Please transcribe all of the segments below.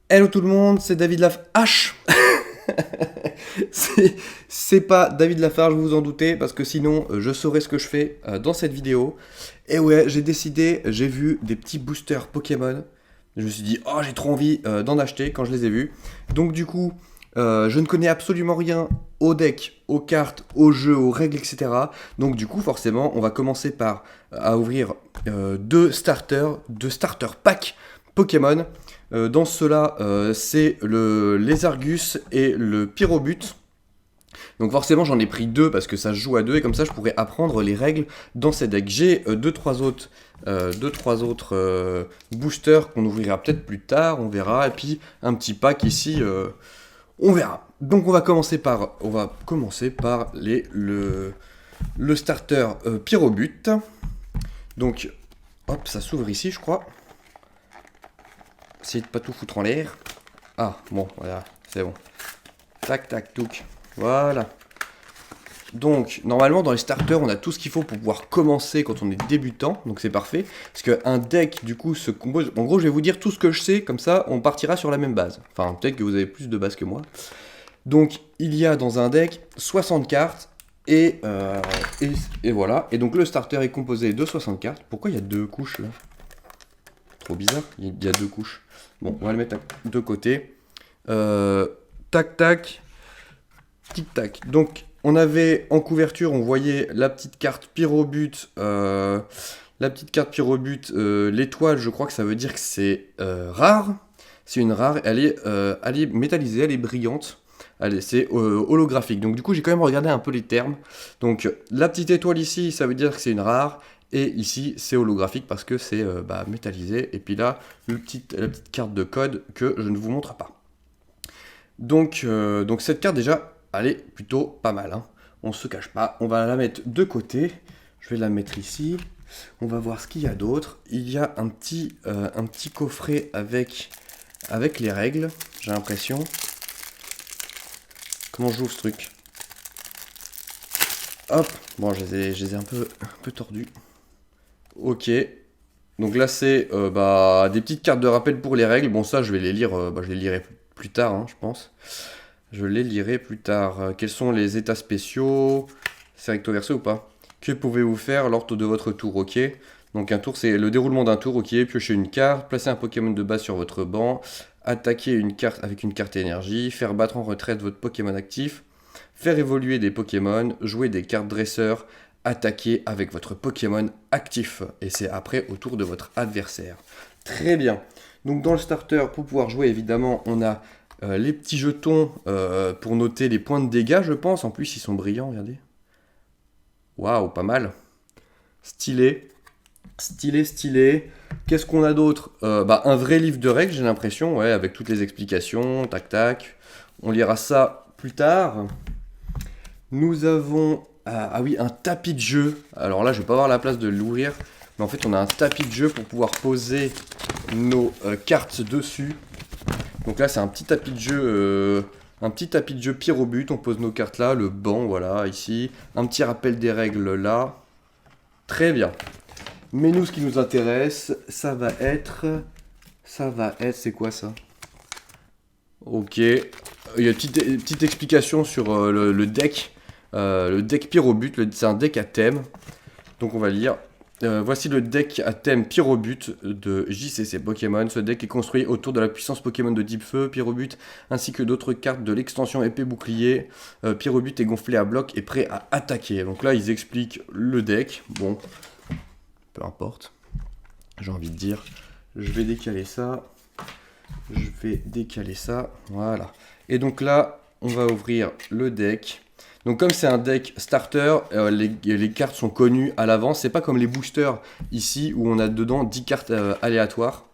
Hello tout le monde, c'est David Lafarge. C'est pas David Lafarge, vous vous en doutez, parce que sinon je saurais ce que je fais dans cette vidéo. Et ouais, j'ai décidé, j'ai vu des petits boosters Pokémon. Je me suis dit, oh, j'ai trop envie d'en acheter quand je les ai vus. Donc du coup, je ne connais absolument rien au deck, aux cartes, aux jeux, aux règles, etc. Donc du coup, forcément, on va commencer par à ouvrir deux starter packs Pokémon. Dans ceux-là, c'est le Lézargus et le Pyrobut. Donc forcément j'en ai pris deux parce que ça se joue à deux et comme ça je pourrais apprendre les règles dans ces decks. J'ai deux, trois autres boosters qu'on ouvrira peut-être plus tard, on verra. Et puis un petit pack ici, on verra. Donc on va commencer par le starter Pyrobut. Donc hop, ça s'ouvre ici je crois. Essayez de pas tout foutre en l'air. Ah bon, voilà, c'est bon. Tac tac touc. Voilà. Donc, normalement, dans les starters, on a tout ce qu'il faut pour pouvoir commencer quand on est débutant, donc c'est parfait. Parce qu'un deck, du coup, se compose. En gros, je vais vous dire tout ce que je sais, comme ça, on partira sur la même base. Enfin, peut-être que vous avez plus de base que moi. Donc, il y a dans un deck 60 cartes, et, euh, et voilà. Et donc, le starter est composé de 60 cartes. Pourquoi il y a deux couches là? Trop bizarre, il y a deux couches. Bon, on va le mettre de côté. Euh, Tac, tac. Tic-tac. Donc, on avait en couverture, on voyait la petite carte Pyrobut. La petite carte Pyrobut, l'étoile, je crois que ça veut dire que c'est rare. C'est une rare. Elle est métallisée, elle est brillante. C'est holographique. Donc, du coup, j'ai quand même regardé un peu les termes. Donc, la petite étoile ici, ça veut dire que c'est une rare. Et ici, c'est holographique parce que c'est métallisé. Et puis là, la petite carte de code que je ne vous montre pas. Donc cette carte déjà, elle est plutôt pas mal, hein. On se cache pas. On va la mettre de côté. Je vais la mettre ici. On va voir ce qu'il y a d'autre. Il y a un petit coffret avec les règles, j'ai l'impression. Comment je joue ce truc? Hop. Bon, je les ai un peu tordus. Ok. Donc là, c'est des petites cartes de rappel pour les règles. Bon, ça, je vais les lire. Je les lirai plus tard, hein, je pense. Je les lirai plus tard. Quels sont les états spéciaux? C'est recto verso ou pas? Que pouvez-vous faire lors de votre tour? Ok. Donc un tour, c'est le déroulement d'un tour. Ok. Piocher une carte, placer un Pokémon de base sur votre banc, attaquer une carte avec une carte énergie, faire battre en retraite votre Pokémon actif, faire évoluer des Pokémon, jouer des cartes dresseurs, attaquer avec votre Pokémon actif. Et c'est après au tour de votre adversaire. Très bien. Donc dans le starter, pour pouvoir jouer, évidemment, on a les petits jetons pour noter les points de dégâts, je pense. En plus, ils sont brillants, regardez. Waouh, pas mal. Stylé. Stylé, stylé. Qu'est-ce qu'on a d'autre? Un vrai livre de règles, j'ai l'impression, ouais, avec toutes les explications, tac tac. On lira ça plus tard. Nous avons, oui, un tapis de jeu. Alors là, je vais pas avoir la place de l'ouvrir, mais en fait, on a un tapis de jeu pour pouvoir poser nos cartes dessus. Donc là, c'est un petit tapis de jeu Pyrobut. On pose nos cartes là, le banc, voilà, ici. Un petit rappel des règles là. Très bien. Mais nous, ce qui nous intéresse, c'est quoi ça? Ok. Il y a une petite explication sur le deck. Le deck Pyrobut, c'est un deck à thème. Donc on va lire. Voici le deck à thème Pyrobut de JCC Pokémon. Ce deck est construit autour de la puissance Pokémon de type feu, Pyrobut, ainsi que d'autres cartes de l'extension épée bouclier. Pyrobut est gonflé à bloc et prêt à attaquer. Donc là, ils expliquent le deck. Bon, peu importe. J'ai envie de dire. Je vais décaler ça. Voilà. Et donc là, on va ouvrir le deck. Donc comme c'est un deck starter, les cartes sont connues à l'avance. C'est pas comme les boosters ici où on a dedans 10 cartes aléatoires.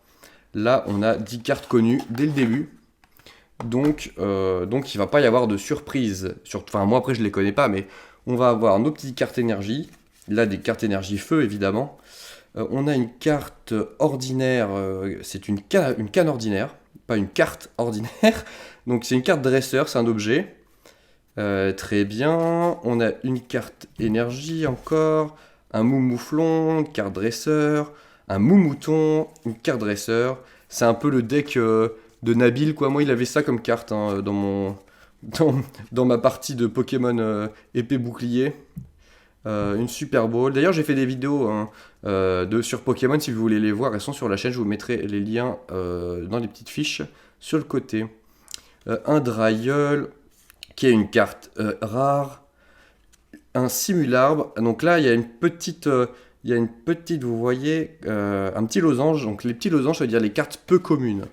Là, on a 10 cartes connues dès le début. Donc il va pas y avoir de surprise. Enfin, moi après je les connais pas, mais on va avoir nos petites cartes énergie. Là, des cartes énergie feu évidemment. On a une carte ordinaire, c'est une canne ordinaire, pas une carte ordinaire. Donc c'est une carte dresseur, c'est un objet. Très bien. On a une carte énergie encore, un moumouflon, une carte dresseur, un moumouton, une carte dresseur. C'est un peu le deck de Nabil, quoi. Moi, il avait ça comme carte hein, dans, dans ma partie de Pokémon épée bouclier. Une Super Bowl. D'ailleurs, j'ai fait des vidéos hein, sur Pokémon. Si vous voulez les voir, elles sont sur la chaîne. Je vous mettrai les liens dans les petites fiches sur le côté. Un Draiol, qui est une carte rare. Un Simularbre. Donc là, il y a une petite, vous voyez, un petit losange. Donc les petits losanges, ça veut dire les cartes peu communes.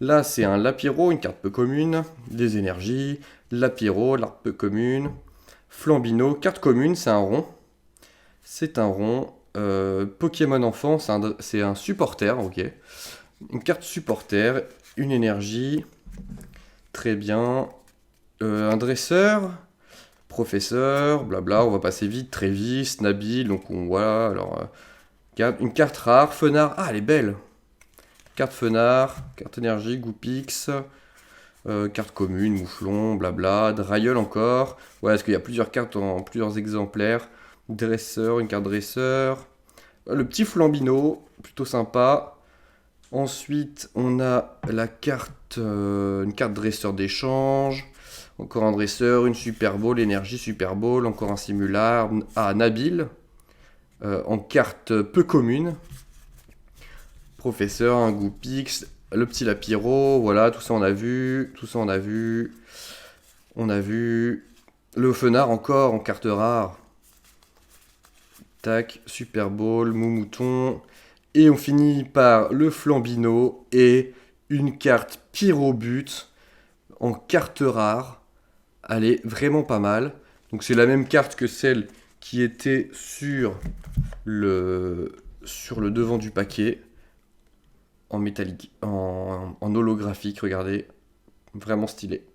Là, c'est un Lapiro, une carte peu commune. Des énergies. Lapiro, l'arbre peu commune. Flambino, carte commune, c'est un rond. C'est un rond. Pokémon enfant, c'est un supporter, ok. Une carte supporter, une énergie. Très bien. Un dresseur. Professeur, blabla, on va passer vite, Trévis, Nabil, donc voilà, alors une carte rare, Fenard, ah elle est belle, carte Fenard, carte énergie, Goupix, carte commune, Mouflon, blabla, Draiol encore, ouais, parce qu'il y a plusieurs cartes en plusieurs exemplaires, Dresseur, une carte Dresseur, le petit Flambino, plutôt sympa, ensuite on a la carte, une carte Dresseur d'échange, encore un dresseur, une Super Bowl, énergie Super Bowl, encore un simular. Ah, Nabil, en carte peu commune. Professeur, un Goupix, le petit Lapiro, voilà, tout ça on a vu. Tout ça on a vu. On a vu. Le Fenard encore en carte rare. Tac, Super Bowl, Moumouton. Et on finit par le Flambino et une carte Pyrobut en carte rare. Elle est vraiment pas mal. Donc c'est la même carte que celle qui était sur le devant du paquet. En métallique, en holographique, regardez. Vraiment stylé.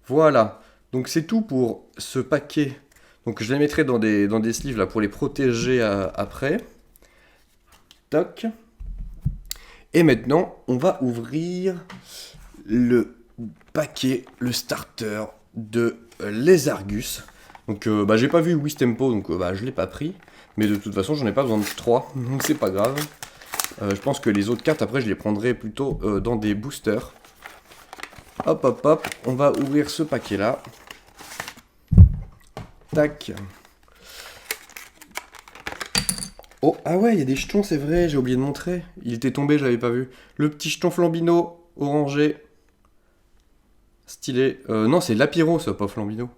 Voilà. Donc c'est tout pour ce paquet. Donc je les mettrai dans des sleeves là pour les protéger après. Toc. Et maintenant, on va ouvrir le paquet, le starter de les Argus. Donc j'ai pas vu Wistempo, donc je l'ai pas pris. Mais de toute façon, j'en ai pas besoin de 3, donc c'est pas grave. Je pense que les autres cartes, après, je les prendrai plutôt dans des boosters. Hop, hop, hop, on va ouvrir ce paquet-là. Tac. Oh, ah ouais, il y a des jetons, c'est vrai, j'ai oublié de montrer. Il était tombé, je l'avais pas vu. Le petit jeton Flambino, orangé. Stylé. Non, c'est Lapiro, ça, pas Flambino.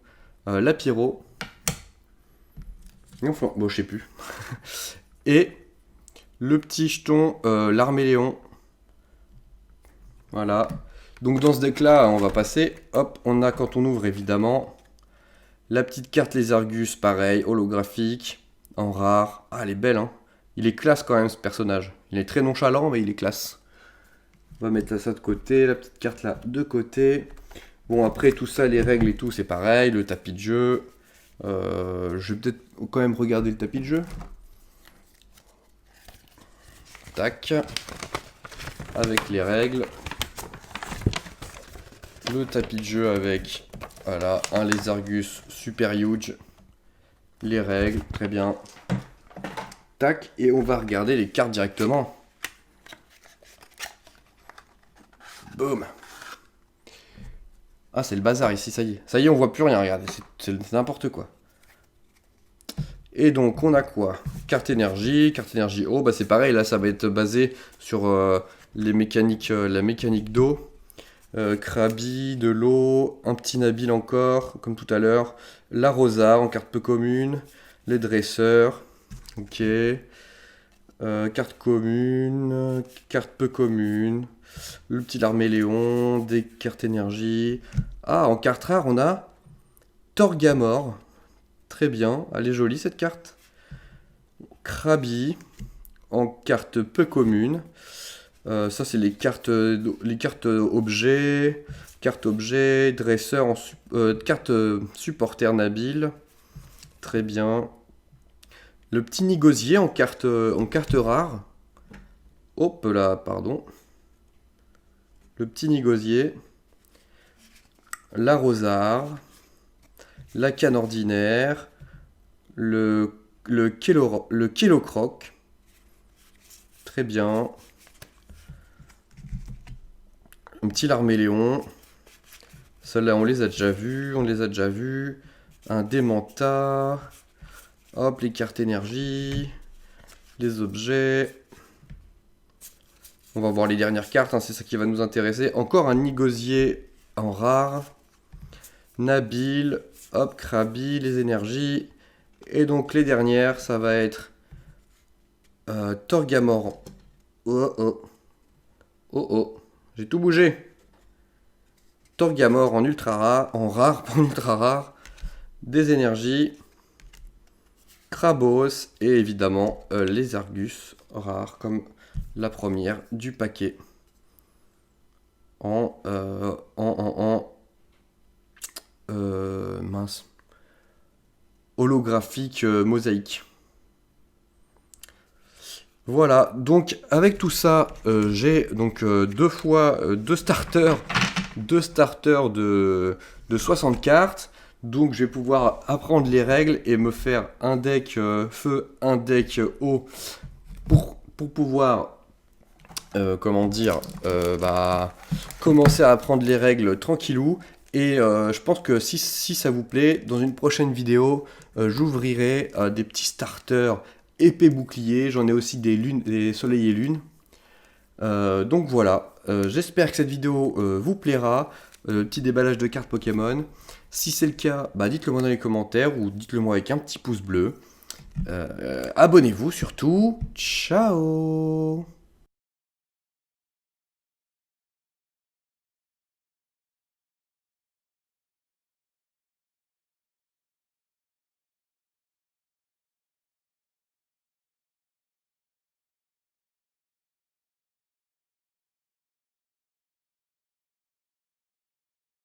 Lapiro. Non, bon, je sais plus. Et le petit jeton l'Arméléon. Voilà. Donc dans ce deck-là, on va passer. Hop, on a, quand on ouvre, évidemment, la petite carte Les Argus, pareil, holographique, en rare. Ah, elle est belle, hein. Il est classe quand même, ce personnage. Il est très nonchalant, mais il est classe. On va mettre ça de côté, la petite carte là de côté. Bon, après tout ça, les règles et tout, c'est pareil. Le tapis de jeu. Je vais peut-être quand même regarder le tapis de jeu. Tac. Avec les règles. Le tapis de jeu avec, voilà, un Les Argus super huge. Les règles, très bien. Tac, et on va regarder les cartes directement. Boum. Ah, c'est le bazar ici, ça y est. Ça y est, on voit plus rien, regardez, c'est n'importe quoi. Et donc, on a quoi? Carte énergie haut, bah c'est pareil, là, ça va être basé sur les mécaniques, la mécanique d'eau. Krabi, de l'eau, un petit Nabil encore, comme tout à l'heure. La Rosard en carte peu commune. Les dresseurs. Ok. Carte commune. Carte peu commune. Le petit Larméléon. Des cartes énergie. Ah, en carte rare, on a Torgamor. Très bien. Elle est jolie cette carte. Krabi. En carte peu commune. Ça, c'est les cartes objets, dresseur, carte supporter Nabil. Très bien. Le petit Nigosier en carte rare. Hop là, pardon. Le petit Nigosier. La Rosard. La canne ordinaire. Le Kellocroc. Très bien. Un petit Larméléon. Celles-là, on les a déjà vus. Un Démenta. Hop, les cartes énergie. Les objets. On va voir les dernières cartes, hein, c'est ça qui va nous intéresser. Encore un Nigosier en rare. Nabil. Hop, Krabi, les énergies. Et donc les dernières, ça va être Torgamor. Oh oh. Oh oh. J'ai tout bougé. Torgamor en ultra rare, en rare, pas en ultra rare. Des énergies. Krabos et évidemment les Argus rares comme la première du paquet. Mince. Holographique mosaïque. Voilà, donc avec tout ça, j'ai donc deux starters de 60 cartes. Donc je vais pouvoir apprendre les règles et me faire un deck feu, un deck eau pour pouvoir commencer à apprendre les règles tranquillou. Et je pense que si ça vous plaît, dans une prochaine vidéo, j'ouvrirai des petits starters épée bouclier. J'en ai aussi des soleils et lunes. Donc voilà, j'espère que cette vidéo vous plaira. Petit déballage de cartes Pokémon. Si c'est le cas, bah dites-le moi dans les commentaires ou dites-le moi avec un petit pouce bleu. Abonnez-vous surtout. Ciao!